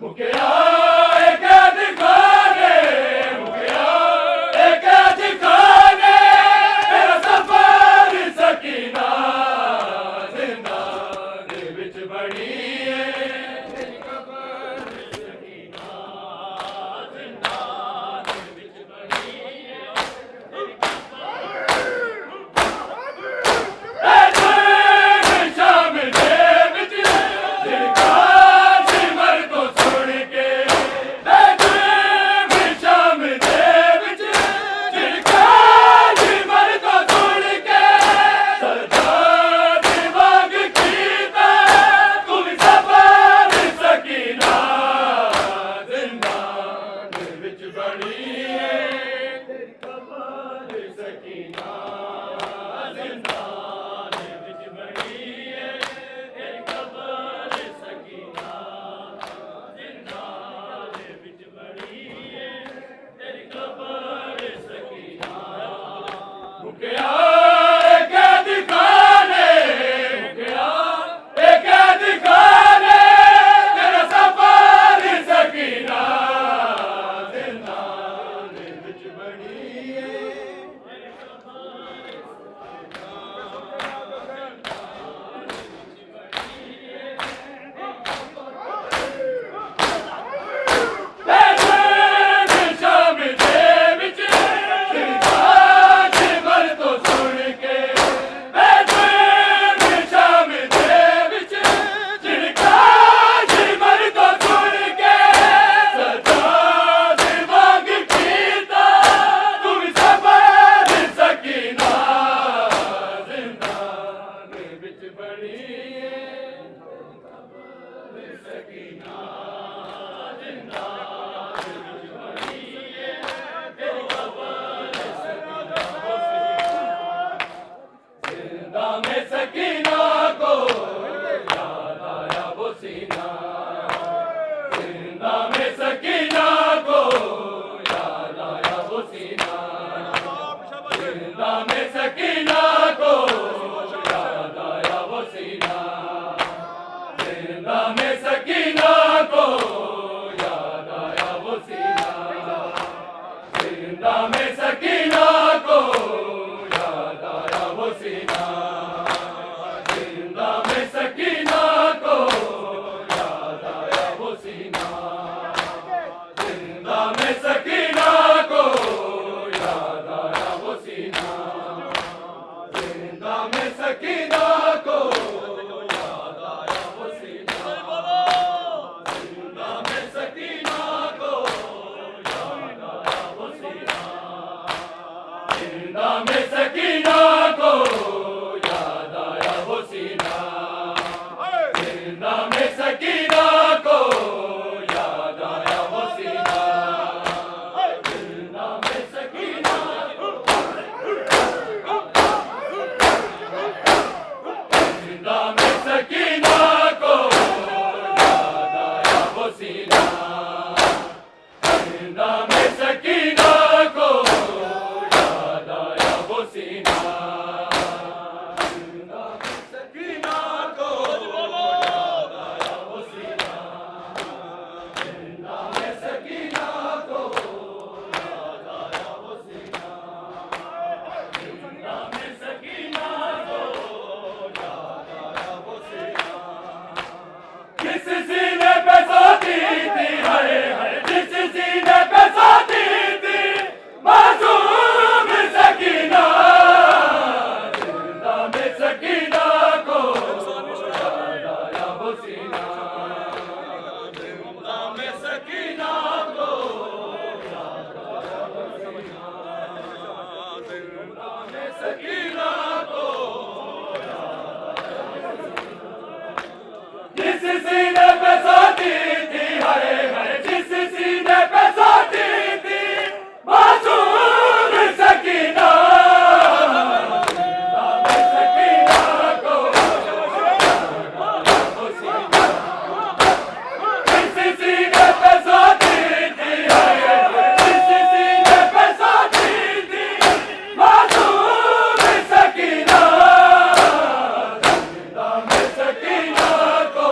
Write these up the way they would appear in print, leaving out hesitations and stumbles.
मुखिया एक दिखाने, मुखिया एक दिखाने, तेरा सफर सकीना जिंदान विच बनी है, तेरी खबर सकीना जिंदान विच बनी है, तेरी शाम दे विच जिनका सिमर को सुन के, शाम दे विच जिनका सिमर को सुन के, सरदार दिमाग कीता तू भी सफर सकीना जिंदान विच बनी है, तेरी खबर सकीना जिंदान विच बनी है, तेरी खबर सकीना जिंदान विच बनी है, तेरी खबर सकीना मुखिया एक दिखाने, मुखिया एक दिखाने, तेरा सफर सकीना जिंदान विच बनी है, तेरी शाम दे विच जिनका सिमर तो सुन के, शाम दे विच जिनका सिमर तो सुन के, सरदार दिमाग कीता तू भी सफर सकीना जिंदान विच बनी है, सकीना जिंदान विच बनी है, तेरी खबर जिंदा में सकीना को याद आया वो सीना, जिंदा में सकीना को याद आया वो सीना, जिंदा में सकीना को याद आया वो सीना, जिंदा में सकीना को याद आया वो सीना, जिंदा में सकीना को याद आया वो सीना, जिंदा में सकीना को याद आया वो सीना, जिंदा में सकीना को याद आया वो सीना, जिंदा में सकीना को याद आया वो सीना, जिंदा में सकीना को याद आया वो सीना, जिंदा में सकीना को याद आया वो सीना, जिंदा में सकीना को याद आया वो सीना, जिंदा में सकीना को, जिंदा में सकीना को याद आया वो सीना, जिंदा में सकीना को याद आया वो सीना, जिंदा में सकीना को याद आया वो सीना, जिंदा में सकीना को याद आया वो सीना, जिंदा में सकीना को याद आया वो सीना, जिस सीने पे सोती थी हाय हाय, जिस सीने पे सोती थी मासूम सकीना, जिंदा में सकीना को याद आया वो सीना, जिंदा में सकीना को याद आया वो सीना, जिंदा में सकीना को याद आया वो सीना, जिस सीने पे सोती थी हाय हाय, जिस सीने पे सोती थी मासूम सकीना, जिंदा में सकीना को याद आया वो सीना, जिस सीने पे सोती थी हाय हाय, जिस सीने पे सोती थी मासूम सकीना, जिंदा में सकीना को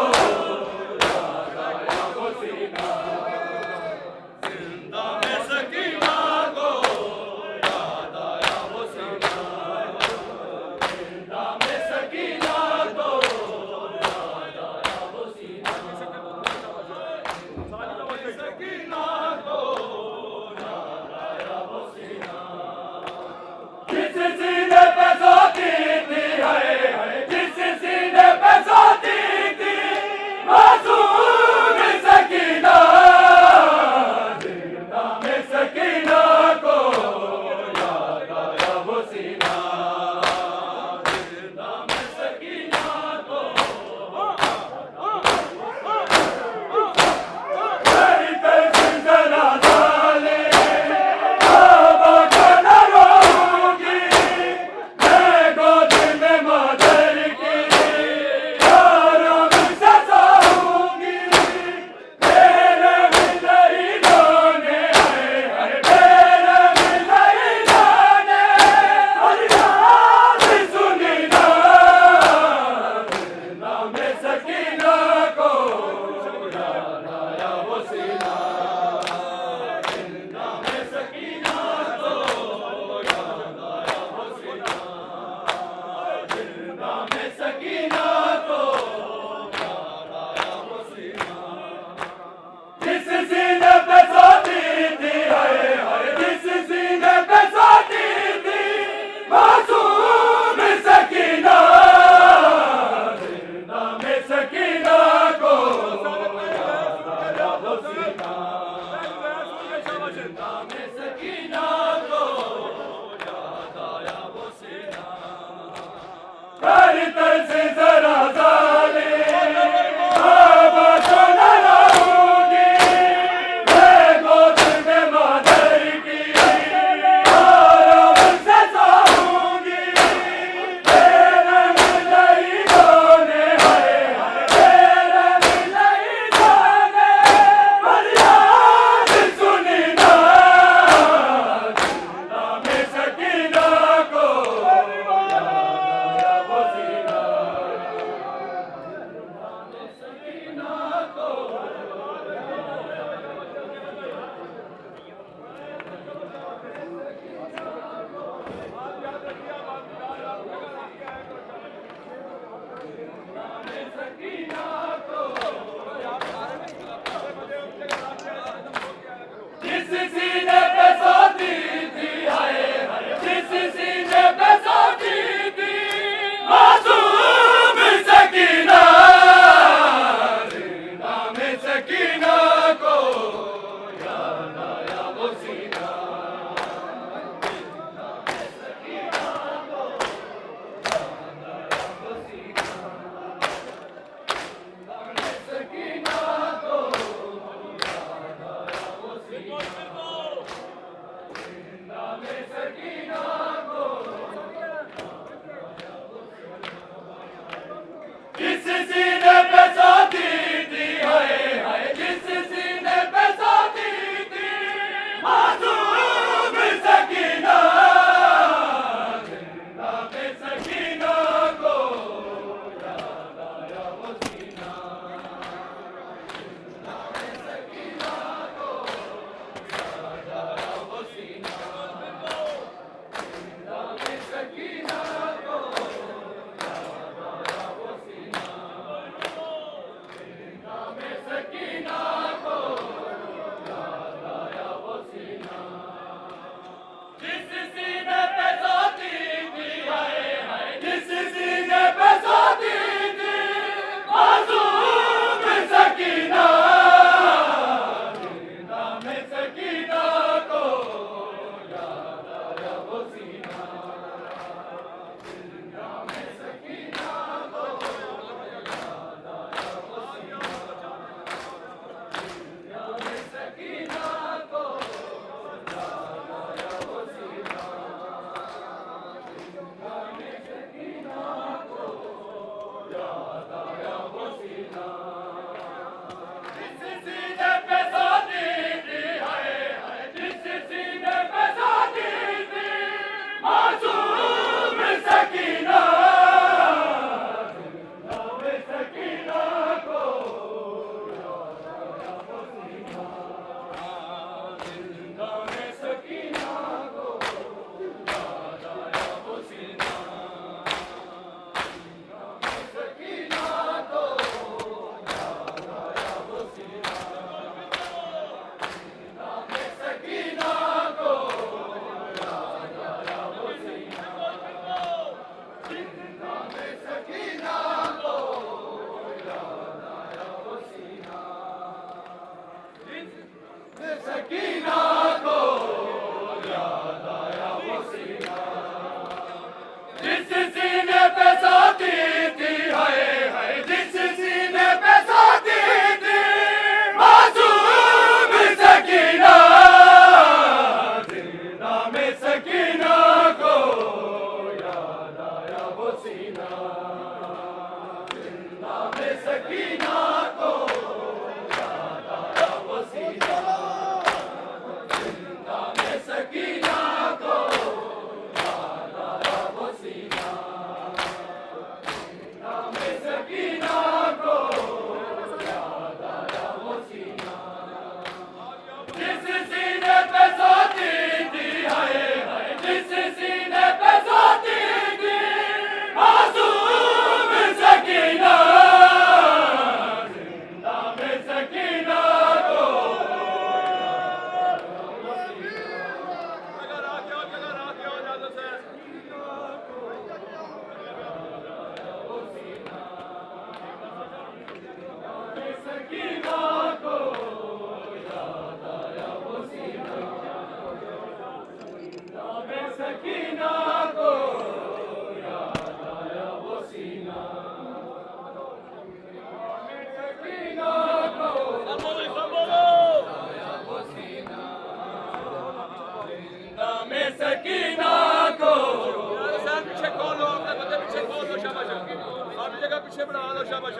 पीछे बढ़ा लो शाबाश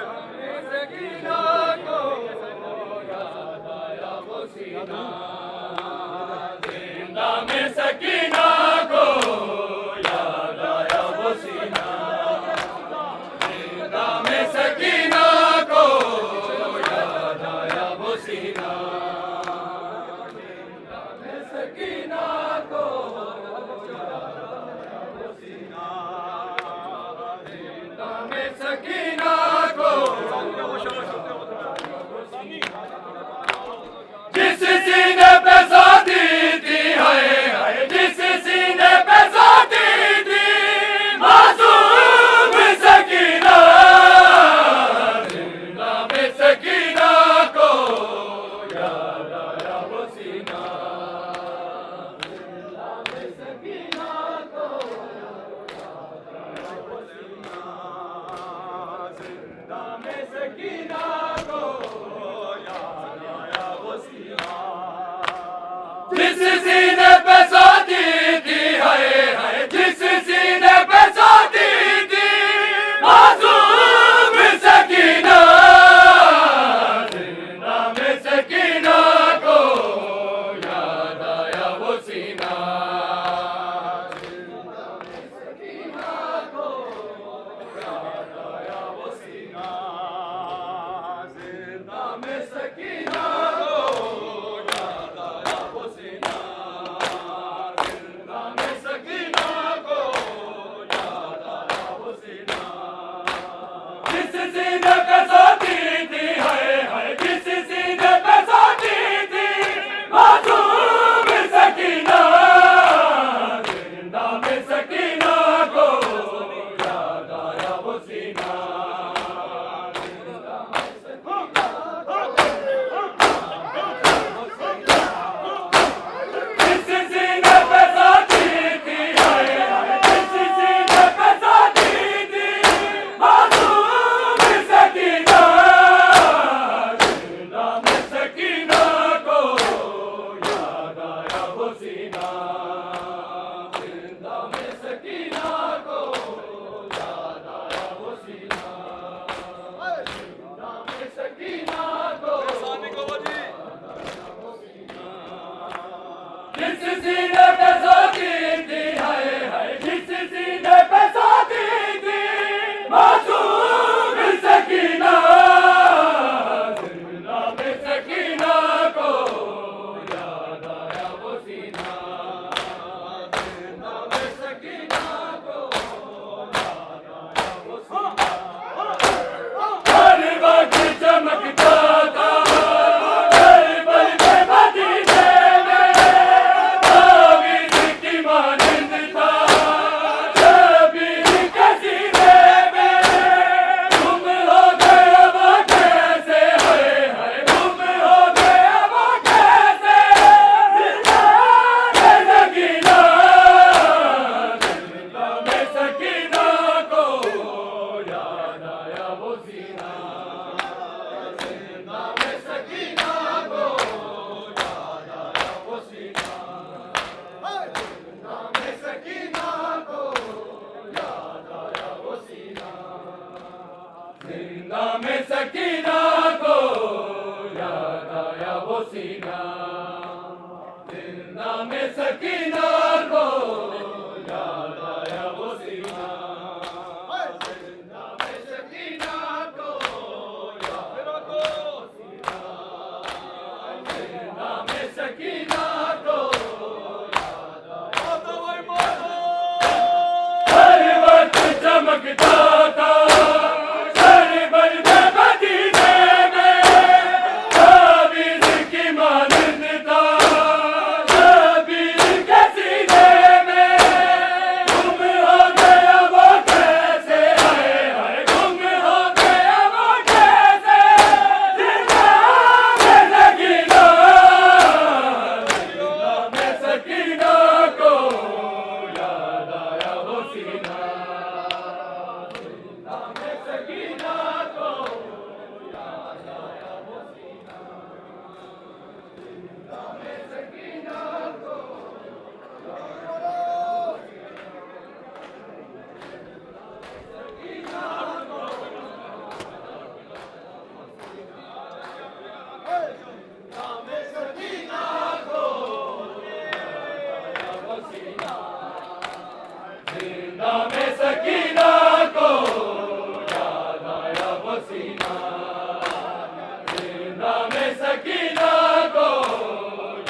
जिंदा में सकीना को याद आया वो सीना जिंदा में सकीना को याद आया वो सीना जिंदा में सकीना को सकीना को जिस सीने पे साथी थी हाय जिस सीने पे साथी थी मासूम सकीना जिंदा में सकीना को याद आया वो सीना जिंदा में सकीना को याद आया वो सीना जिंदा में सकीना को याद आया वो सीना जिस सीने पे साथी थी हाय जिस सीने पे साथी थी मासूम सकीना जिंदा में सकीना को याद आया वो सीना जिंदा में सकीना को याद आया वो सीना में सकीना को याद आया वो सीना, जिंदा में सकीना को याद आया वो सीना, जिस सीने पे सोती थी हाय जिस सीने पे सोती थी मासूम सकीना, जिंदा में सकीना को याद आया वो सीना, जिस सीने पे सोती थी हाय जिस सीने पे सोती थी मासूम सकीना, जिंदा में सकीना को याद आया वो सीना, जिंदा में सकीना को याद आया वो सीना, जिंदा में सकीना को जिस सीने पे सोती थी हाय जिस सीने पे सोती थी मासूम सकीना, जिंदा में सकीना को याद आया वो सीना, जिंदा में सकीना को याद आया वो सीना, हर वक्त चमकता था हर पल में मदीने में, तावीज़ की मानंद था शबीर के सीने में, गुम हो गया वो कैसे हाय गुम हो गया वो कैसे, जिंदा में सकीना, जिंदा में सकीना को याद आया वो सीना, जिंदा में सकीना को याद आया वो सीना, जिंदा में सकीना को याद आया वो सीना, जिंदा में सकीना को याद आया वो सीना, जिंदा में सकीना को याद आया वो सीना, जिंदा में सकीना को याद आया वो सीना, जिंदा में सकीना को याद आया, हर वक्त चमकता था हर पल में मदीने में, तावीज़ की मानंद था शबीर के सीने में, गुम हो गया वो कैसे हाय गुम हो गया वो कैसे, जिंदा में सकीना, जिंदा में सकीना को याद आया वो सीना, जिंदा में सकीना को याद आया वो सीना, जिंदा में सकीना को जिंदा में सकीना को याद आया वो सीना, जिंदा में सकीना को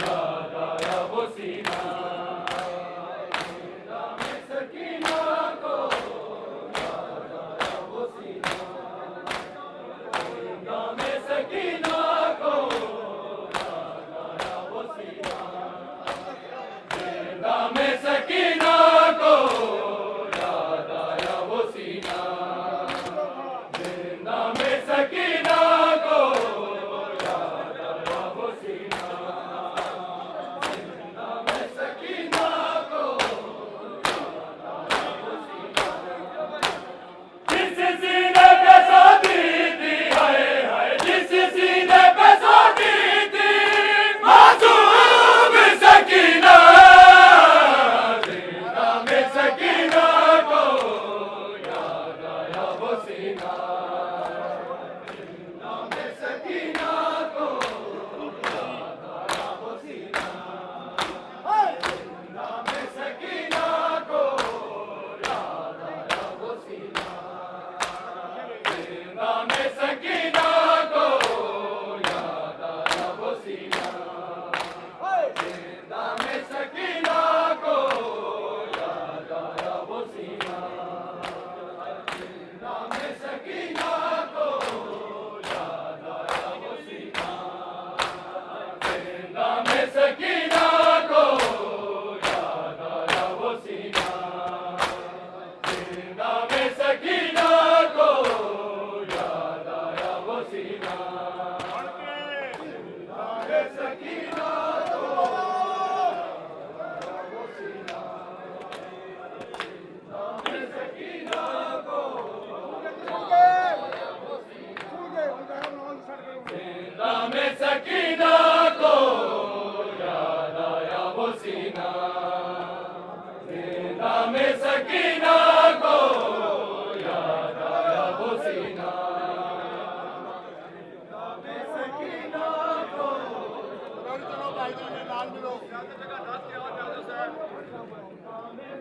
याद आया वो सीना, जिंदा में सकीना को याद आया वो सीना, जिंदा में सकीना को याद आया वो सीना, जिंदा में सकीना को याद आया वो सीना, जिंदा में सकीना को याद आया सीना जिंदा है सकीना सकीना को याद आया वो सीना जिंदा में सकीना को याद आया वो सीना सकीना को चलो भाई लाल मिलो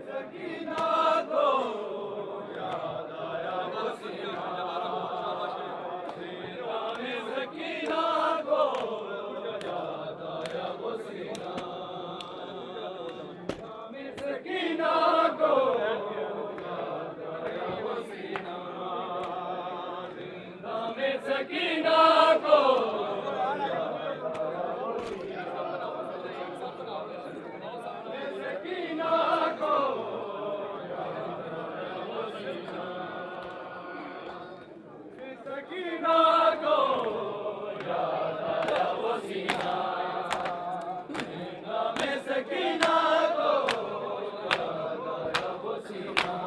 सकीना को याद आया वो सीना सकीना को याद आया वो सीना सकीना को याद आया वो सीना जिंदा में सकीना को सकीना को सकीना को याद आया वो सीना जिंदा में सकीना को याद आया वो सीना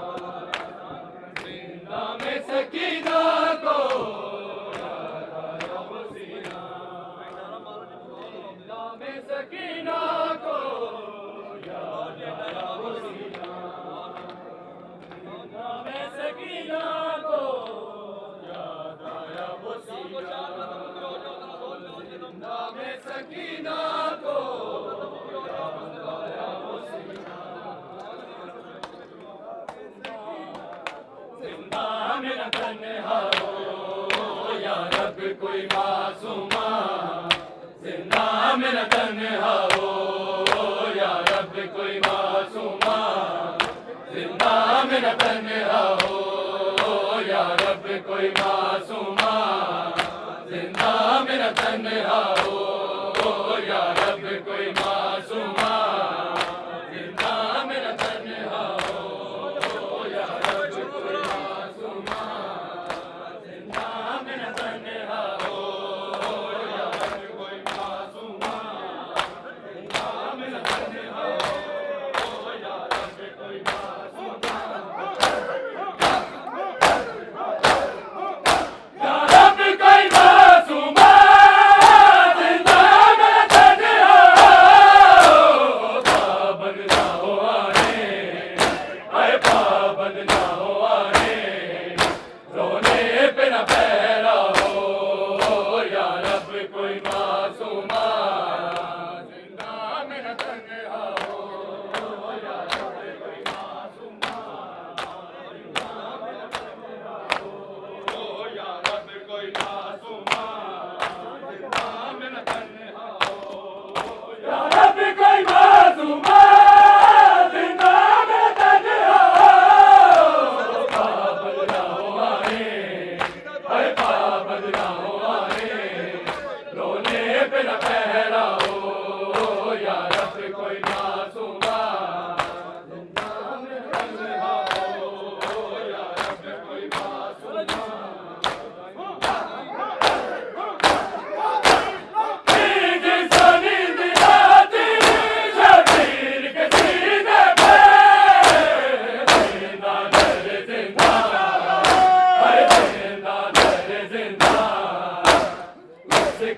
जिंदा में सकीना को याद आया वो सीना जिंदा में सकीना को याद आया वो सीना जिंदा में सकीना को याद आया वो सीना जिंदा में सकीना को याद आया वो सीना जिंदा मेरा तन्हा हो या रब कोई मासूमा जिंदा मेरा तन्हा हो या रब कोई मासूमा जिंदा मेरा तन्हा हो या रब कोई मासूमा जिंदा मेरा तन्हा हो या रब कोई मासूमा जिंदा मेरा तन्हा हो या रब कोई मासूमा जिंदा मेरा तन्हा हो या रब कोई मासूमा जिंदा मेरा तन्हा हो या रब कोई मासूमा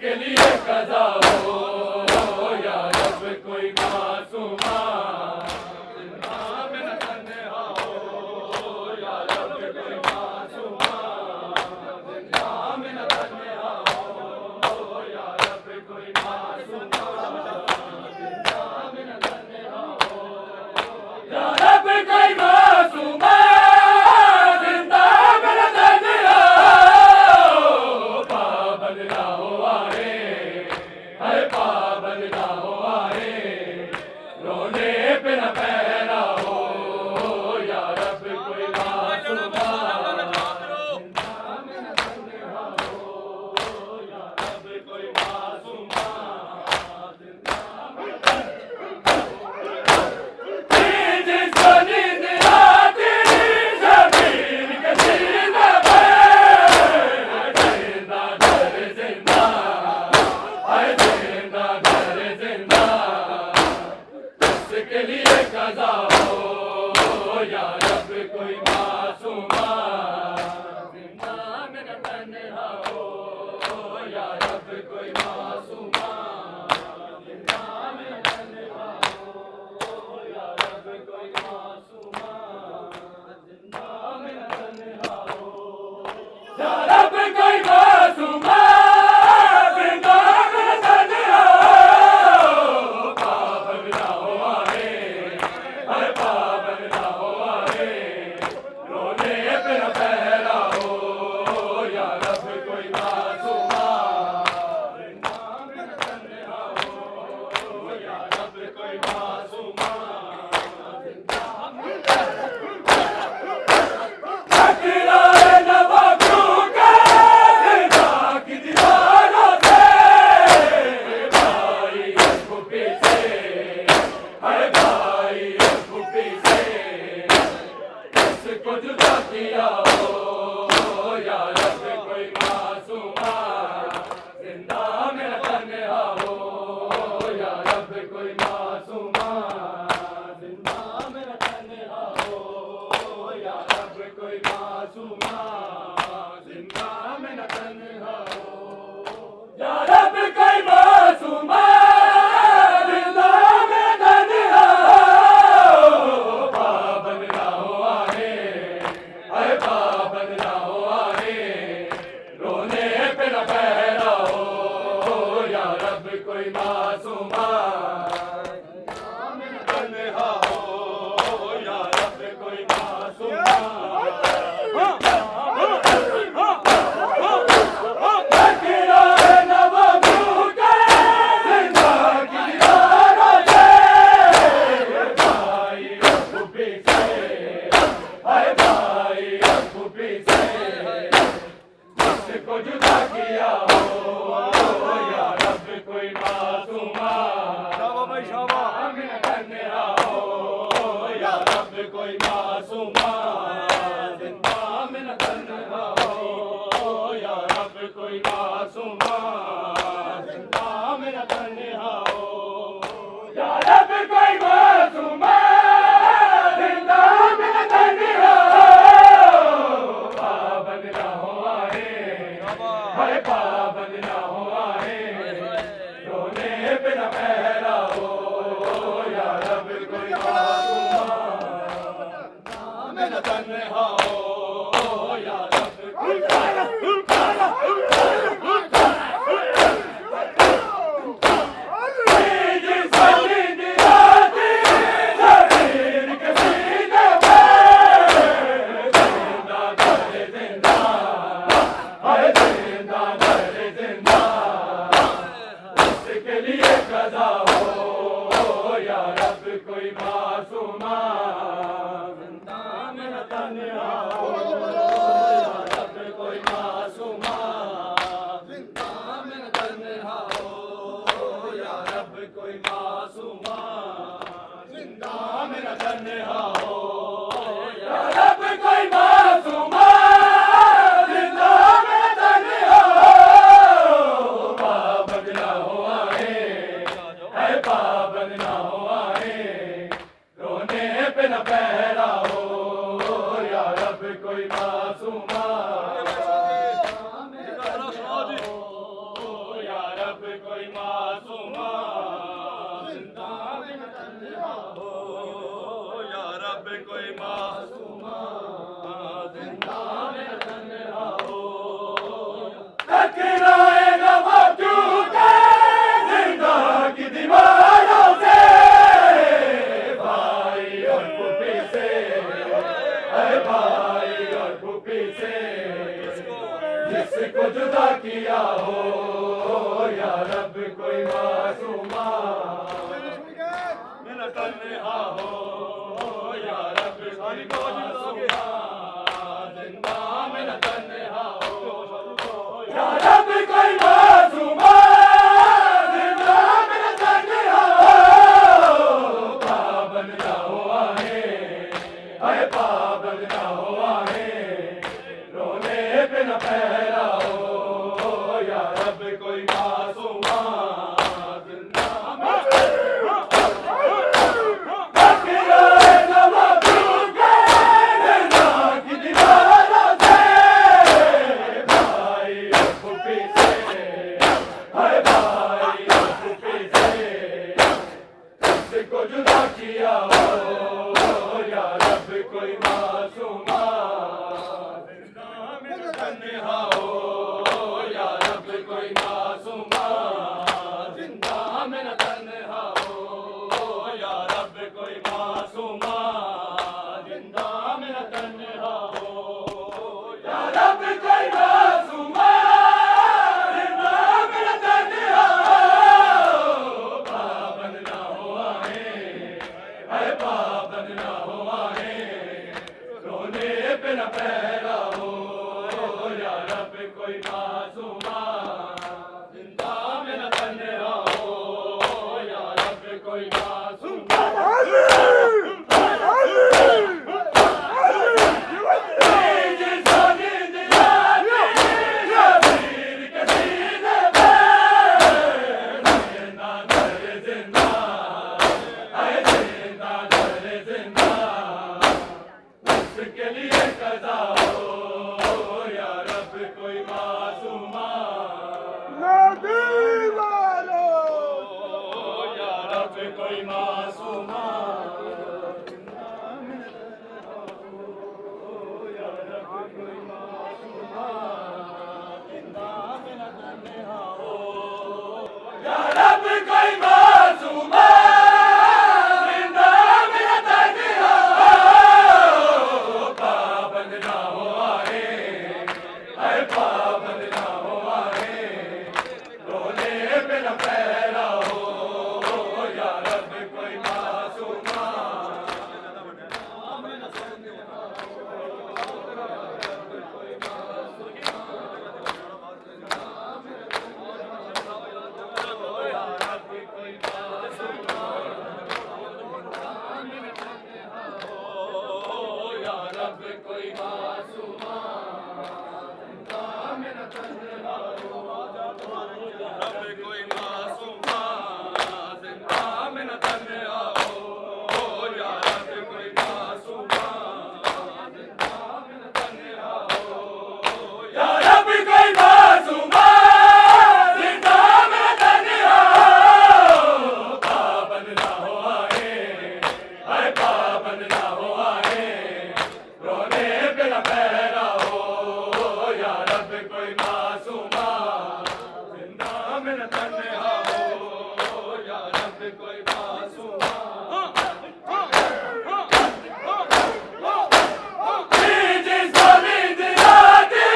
के लिए कज़ा हो या रब कोई मासूमा जिंदा मेरा तन्हा हो या रब कोई मासूमा जिंदा मेरा तन्हा हो या रब कोई मासूमा जिंदा मेरा तन्हा हो या रब कोई मासूमा जिंदा मेरा तन्हा हो पाबंद ना हो कोई मासूमा जिंदा मेरा तन्हा हो या रब कोई मासूमा जिंदा मेरा तन्हा हो या रब कोई मासूमा जिंदा मेरा तन्हा हो पाबंद ना हो आए हर पाबंद ना हो आए रोने पे न पहरा हो या रब कोई मासूमा जिंदा मेरा तन्हा हो या रब कोई मासूमा जिंदा टकराए नवाबों का दिल की दीवारों से भाई उसको पीछे हर भाई उसको पीछे इसको जुदा किया हो या रब कोई मासूमा जिंदा मेरा तन्हा हो या रब कोई मासूमा जिंदा मेरा तन्हा हो या रब कोई मासूमा जिंदा मेरा तन्हा हो या रब कोई मासूमा जिंदा मेरा तन्हा हो पाबंद ना हो आए अरे पाबंद ना हो आए रोने पे न पहरा हो या रब कोई मासूमा जिंदा मेरा तन्हा हो या रब कोई मासूमा टकराए नवाबों का जिंदा की दीवारों से भाई उसको पीछे हाय भाई उसको पीछे इसको जुदा किया हो या रब कोई मासूमा मेरा तन्हा हो या रब कोई मासूमा जिंदा मेरा तन्हा हो या रब कोई मासूमा जिंदा मेरा तन्हा हो या रब कोई मासूमा जिंदा मेरा तन्हा हो पाबंद ना हो आए हर पाबंद ना हो आए रोने पे न पहरा हो या रब कोई मासूमा मेरा तन्हा हो या रब कोई के लिए कदा हो या रब कोई मासूमा जिंदा मेरा तन्हा हो या रब कोई मासूमा जिंदा मेरा तन्हा हो या रब कोई मासूमा जिंदा मेरा तन्हा हो या रब कोई मासूमा जिंदा मेरा तन्हा हो पाबंद ना हो आए है पाबंद ना हो आए रोने पे न पहरा हो या रब कोई मासूमा या रब कोई मासूमा जिंदा मेरा तन्हा हो या रब कोई मासूमा जिंदा मेरा तन्हा हो टकराए नवाबों का जिंदा की दीवारों से भाई और फूफी से अरे भाई और फूफी से जिसको जुदा किया हो या रब कोई मासूमा मेरा तन्हा हो या रब कोई मासूमा जिंदा मेरा तन्हा हो या रब कोई मासूमा जिंदा मेरा तन्हा हो पाबंद ना हो आए अरे पाबंद ना हो आए रोने पे न पहरा हो या रब कोई मासूमा जिंदा टकराए नवाबों का जिंदा की दीवारों से भाई फूफी से हाय भाई चुप्पी से किसको जुदा किया हो या रब कोई मासूमा जिंदा में तन्हा हो या रब कोई मासूमा जिंदा में तन्हा हो या रब कोई मासूमा जिंदा में तन्हा हो या रब कोई मासूमा जिंदा में तन्हा हो पाबंद ना हुआ है पाबंद ना हुआ है रोने पे न पहरा हो या रब कोई मासूमा जिंदा में न तन्हा हो या रब कोई मासूमा के लिए कज़ा हो या रब कोई मासूमा नबी वालो या रब कोई मासूमा या रब कोई मासूमा जिंदा में न तन्हा हो या रब कोई मासूमा जिंदा में न तन्हा हो पाबंद ना हुआ है पाबंद ना हुआ है रोने पे न पहरा हो या रब कोई मासूमा या रब कोई मासूमा जिंदा में न तन्हा हो रब कोई मासूमा जिंदा में न तन्हा हो या रब कोई मासूमा जिंदा में न तन्हा हो या रब कोई मासूमा जिंदा में न तन्हा हो पाबंद ना हुआ है पाबंद ना हुआ है रोने पे न पहरा हो या रब कोई मासूमा जिंदा में न तन्हा हो या रब कोई मासूमा जिस ज़मीन आती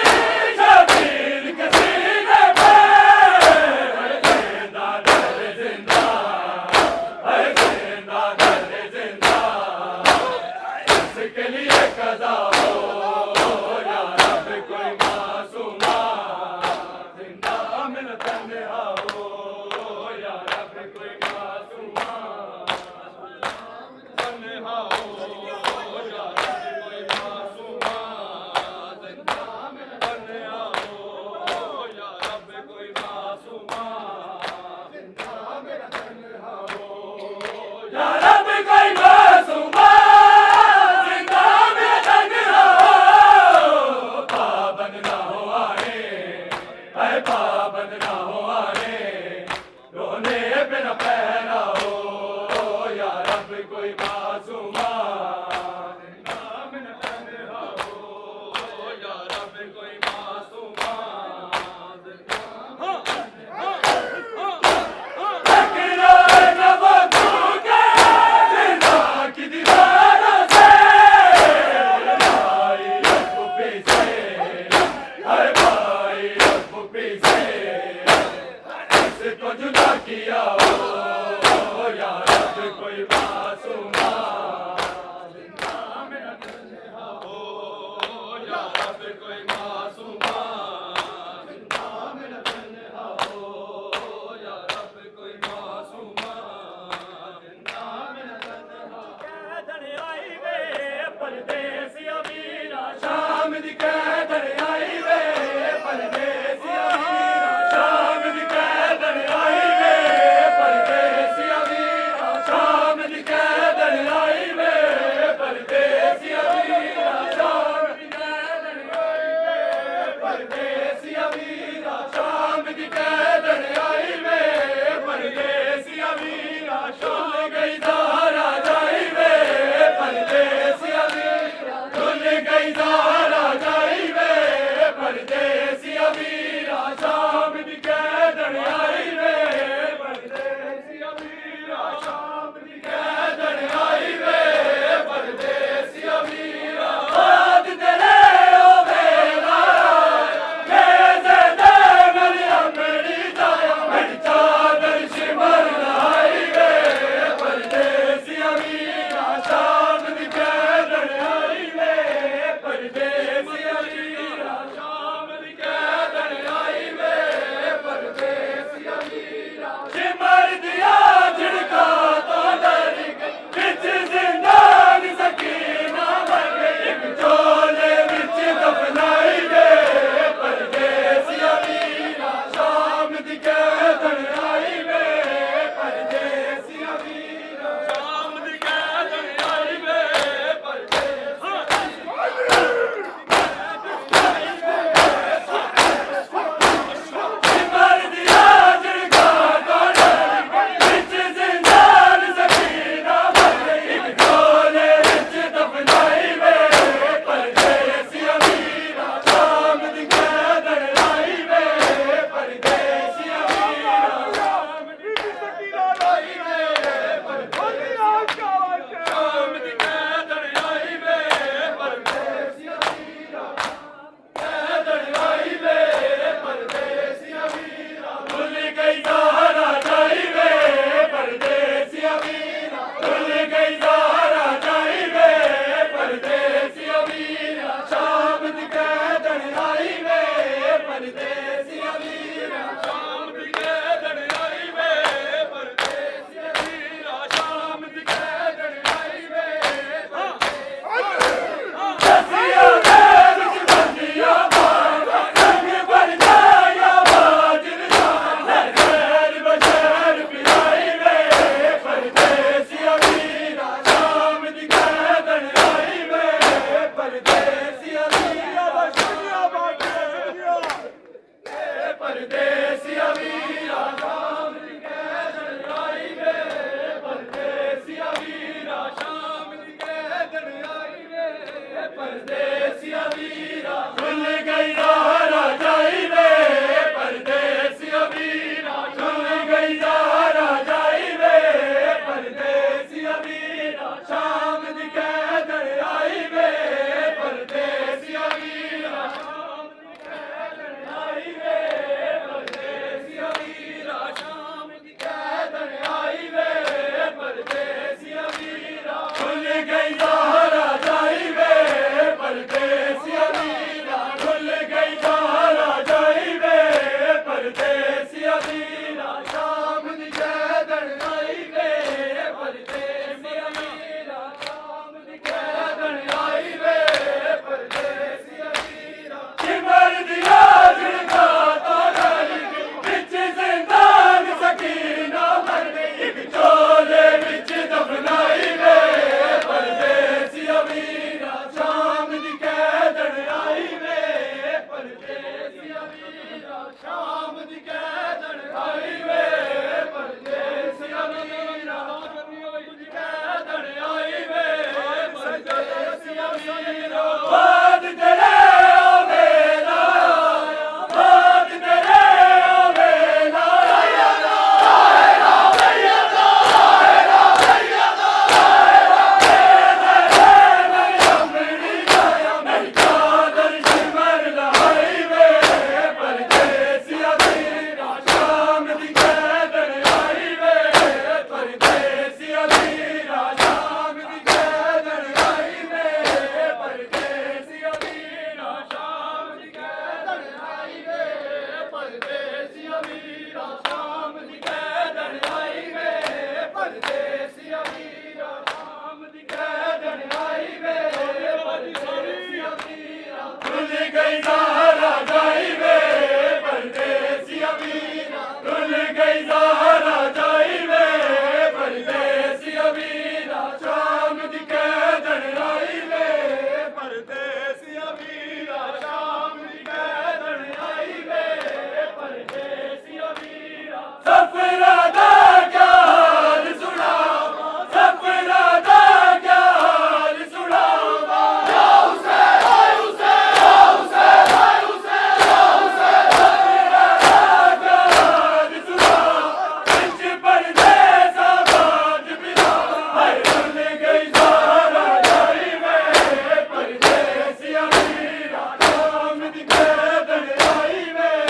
शबीर के सीने पे जिंदा दर जिंदा जिंदा दर जिंदा इसके लिए कज़ा हो या रब कोई मासूमा जिंदा में न तन्हा हो या रब कोई मासूमा तन्हा हो या रब कोई मासूमा जिंदा में न तन्हा हो या रब कोई मासूमा जिंदा में न तन्हा हो या रब कोई मासूमा जिंदा में न तन्हा हो पाबंद ना हुआ है पाबंद ना हुआ है रोने पे न पहरा हो या रब कोई मासूमा जिंदा में न तन्हा हो या रब कोई मासूमा टकराए न वो झूठे जिंदा की दीवारों से भाई चुप्पी से भाई चुप्पी से किसको जुदा किया हो या रब कोई मासूमा जिंदा में न तन्हा हो या रब कोई मासूमा जिंदा में न तन्हा हो या रब कोई मासूमा जिंदा में न तन्हा कैदन आई वे परदेसी अमीरा शाम दी कैदन आई वे परदेसी अमीरा शाम दी कैदन आई वे सफरा दा क्या हाल सुनावा सफरा दा क्या हाल सुनावा या हुसैन हाय हुसैन या हुसैन हाय हुसैन या हुसैन सफरा दा क्या हाल सुनावा इंच परदेस आबाद बिना हाय रुल गई ज़हरा जाई में परदेसिया मीरा शाम दी कैदन आई में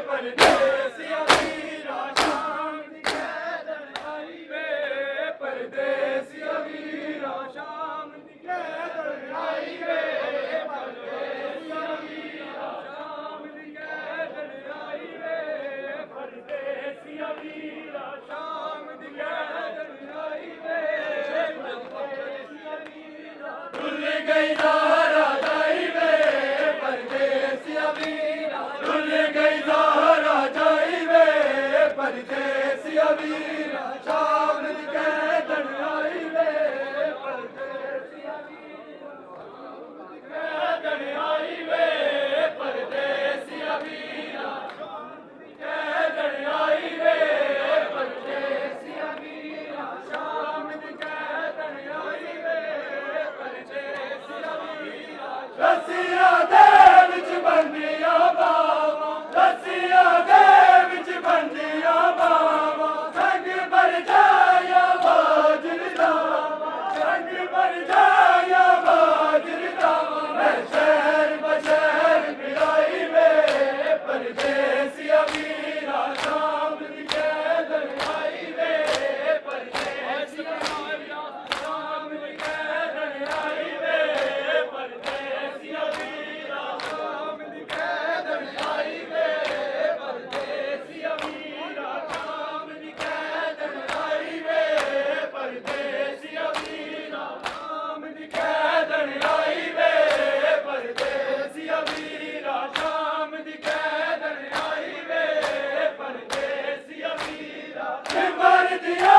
परदेसिया मीरा शाम दी कैदन आई में परदेसिया मीरा शाम दी कैदन आई में परदेसिया मीरा शाम दी कैदन आई में परदेसिया मीरा शाम दी कैदन आई में परदेसिया मीरा रुल गई ज़हरा जाई में परदेसिया मीरा रुल गई ज़हरा जाई में परदेसिया मीरा शाम दी कैदन आई में परदेसिया मीरा कैदन आई में परदेसिया मीरा कैदन आई में परदेसिया मीरा शाम दी कैदन आई में परदेसिया मीरा रसिया दे विच बंदिया बावा रसिया दे विच बंदिया बावा संग भर जाया बाजर दावा संग भर जाया बाजर दावा मैं शहर बशहर मिलाई में परदेसिया मीरा शाम दी कैदन आई में परदेसिया मीरा शाम दी कैदन आई में परदेसिया मीरा शाम दी कैदन आई में परदेसिया मीरा शाम दी कैदन आई में परदेसिया मीरा शाम दी कैदन आई में परदेसिया मीरा शाम दी कैदन आई में परदेसिया मीरा मर दिया